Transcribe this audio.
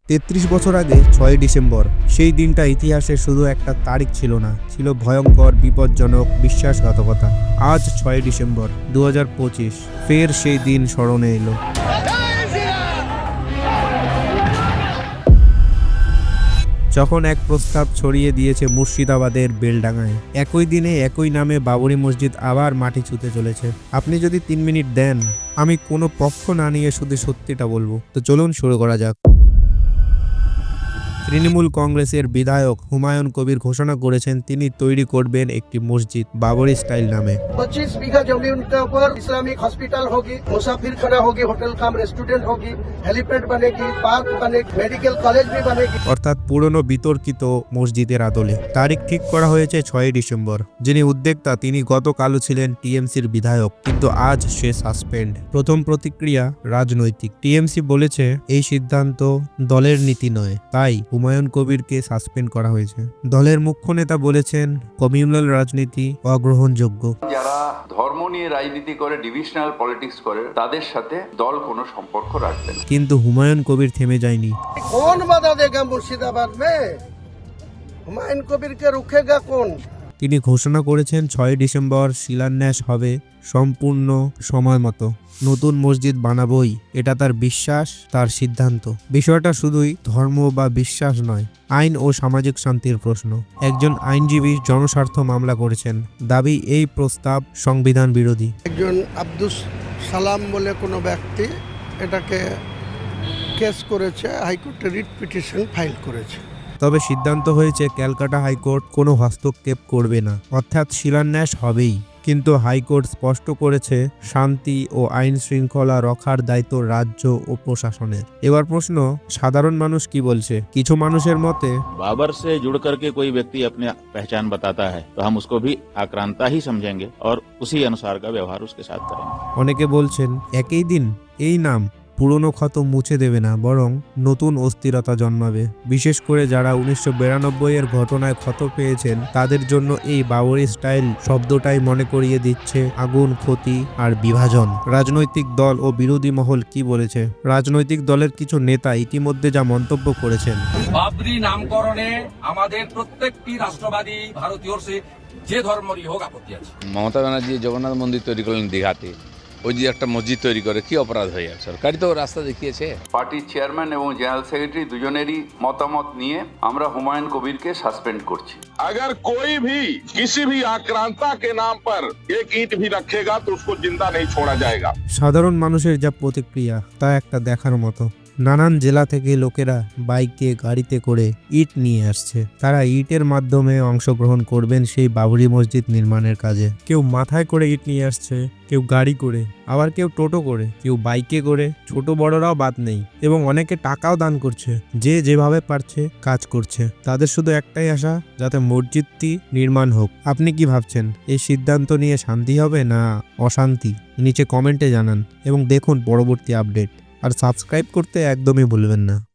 33 বছর আগে 6 ডিসেম্বর, সেই দিনটা ইতিহাসে শুধু একটা তারিখ ছিল না, ছিল ভয়ঙ্কর, বিপজ্জনক, বিশ্বাসঘাতকতা। আজ 6 ডিসেম্বর 2025, ফের সেই দিন স্মরণে এলো। যখন এক প্রস্তাব ছড়িয়ে দিয়েছে মুর্শিদাবাদের বেলডাঙায়, একই দিনে একই নামে বাবরি মসজিদ আবার মাটি ছুঁতে চলেছে। আপনি যদি 3 মিনিট দেন, আমি কোনো পক্ষ না নিয়ে শুধু সত্যিটা বলবো। তো চলুন শুরু করা যাক। তৃণমূল কংগ্রেসের বিধায়ক হুমায়ুন কবির ঘোষণা করেছেন তিনি তৈরি করবেন একটি মসজিদ বাবরি স্টাইল নামে। 25 बीघा जमीन के ऊपर इस्लामिक हॉस्पिटल होगी, मुसाफिर खाना होगी, होटल कम रेस्टोरेंट होगी, हेलीपैड बनेगी, पार्क बनेगी, मेडिकल कॉलेज भी बनेगी। অর্থাৎ পুরনো বিতর্কিত মসজিদের আদলে তারিখ ঠিক করা হয়েছে 6 ডিসেম্বর। যিনি উদ্যোক্তা তিনি গতকালও ছিলেন টিএমসির বিধায়ক, কিন্তু আজ সে সাসপেন্ড। প্রথম প্রতিক্রিয়া রাজনৈতিক। টিএমসি বলেছে এই সিদ্ধান্ত দলের নীতি নয়, তাই হুমায়ুন কবিরকে সাসপেন্ড করা হয়েছে। দলের মুখ্য নেতা বলেছেন কমিউনাল রাজনীতি অগ্রহণযোগ্য। যারা ধর্ম নিয়ে রাজনীতি করে, ডিভিশনাল পলিটিক্স করে, তাদের সাথে দল কোনো সম্পর্ক রাখবে না। কিন্তু হুমায়ুন কবির থেমে যায়নি। कौन बाधा देगा मुर्शिदाबाद में? हुमायूं कबीर के रुकेगा कौन? তিনি ঘোষণা করেছেন 6 ডিসেম্বর শিলান্যাস হবে সম্পূর্ণ সময় মতো। নতুন মসজিদ বানাবই, এটা তার বিশ্বাস, তার সিদ্ধান্ত। বিষয়টা শুধুই ধর্ম বা বিশ্বাস নয়, আইন ও সামাজিক শান্তির প্রশ্ন। একজন আইনজীবী জনস্বার্থ মামলা করেছেন, দাবি এই প্রস্তাব সংবিধান বিরোধী। একজন আব্দুস সালাম বলে কোনো ব্যক্তি এটাকে কেস করেছে, হাইকোর্টে রিট পিটিশন ফাইল করেছে। তবে সিদ্ধান্ত হয়েছে ক্যালকাটা হাইকোর্ট কোনো হস্তক্ষেপ করবে না, অর্থাৎ শিলান্যাস হবেই। কিন্তু হাইকোর্ট স্পষ্ট করেছে শান্তি ও আইন শৃঙ্খলা রক্ষার দায়িত্ব রাজ্য ও প্রশাসনের। এবার প্রশ্ন, সাধারণ মানুষ কি বলছে? কিছু মানুষের মতে बाबर से जुड़ करके कोई व्यक्ति अपनी पहचान बताता है तो हम उसको भी आक्रांता ही समझेंगे और उसी अनुसार का व्यवहार उसके साथ करेंगे। অনেকে বলছেন একই দিন এই নাম পুরনো ক্ষত মুছে দেবে না, বরং নতুন অস্থিরতা জন্মাবে। বিশেষ করে যারা 1992 এর ঘটনায় ক্ষত পেয়েছেন, তাদের জন্য এই বাবরি স্টাইল শব্দটাই মনে করিয়ে দিচ্ছে আগুন, ক্ষতি আর বিভাজন। রাজনৈতিক দল ও বিরোধী মহল কি বলেছে? রাজনৈতিক দলের কিছু নেতা ইতিমধ্যে যা মন্তব্য করেছেন। বাবরি নামকরণে আমাদের প্রত্যেকটি রাষ্ট্রবাদী ভারতীয়র যে ধর্মেরই হোক আপত্তি আছে। মমতা ব্যানার্জি জগন্নাথ মন্দির তৈরি করলেন দীঘাতে, ওই যে একটা মসজিদ তৈরি করে কি অপরাধ হয়ে যাচ্ছে? সরকারই তো রাস্তা দেখিয়েছে। পার্টির চেয়ারম্যান এবং জেনারেল সেক্রেটারি দুজনেরই মতামত নিয়ে আমরা হুমায়ুন কবিরকে সাসপেন্ড করছি। अगर कोई भी किसी भी आक्रांता के नाम पर एक ईंट भी रखेगा तो उसको जिंदा नहीं छोड़ा जाएगा। সাধারণ মানুষের যা প্রতিক্রিয়া তা একটা দেখার মতো। নানান জেলা থেকে লোকেরা বাইকে, গাড়িতে করে ইট নিয়ে আসছে। তারা ইটের মাধ্যমে অংশগ্রহণ করবেন সেই বাবরি মসজিদ নির্মাণের কাজে। কেউ মাথায় করে ইট নিয়ে আসছে, কেউ গাড়ি করে, আবার কেউ টোটো করে, কেউ বাইকে করে। ছোট বড়রাও বাদ নেই, এবং অনেকে টাকাও দান করছে। যে যেভাবে পারছে কাজ করছে। তাদের শুধু একটাই আশা, যাতে মসজিদটি নির্মাণ হোক। আপনি কি ভাবছেন? এই সিদ্ধান্ত নিয়ে শান্তি হবে না অশান্তি? নিচে কমেন্টে জানান এবং দেখুন পরবর্তী আপডেট। আর সাবস্ক্রাইব করতে একদমই ভুলবেন না।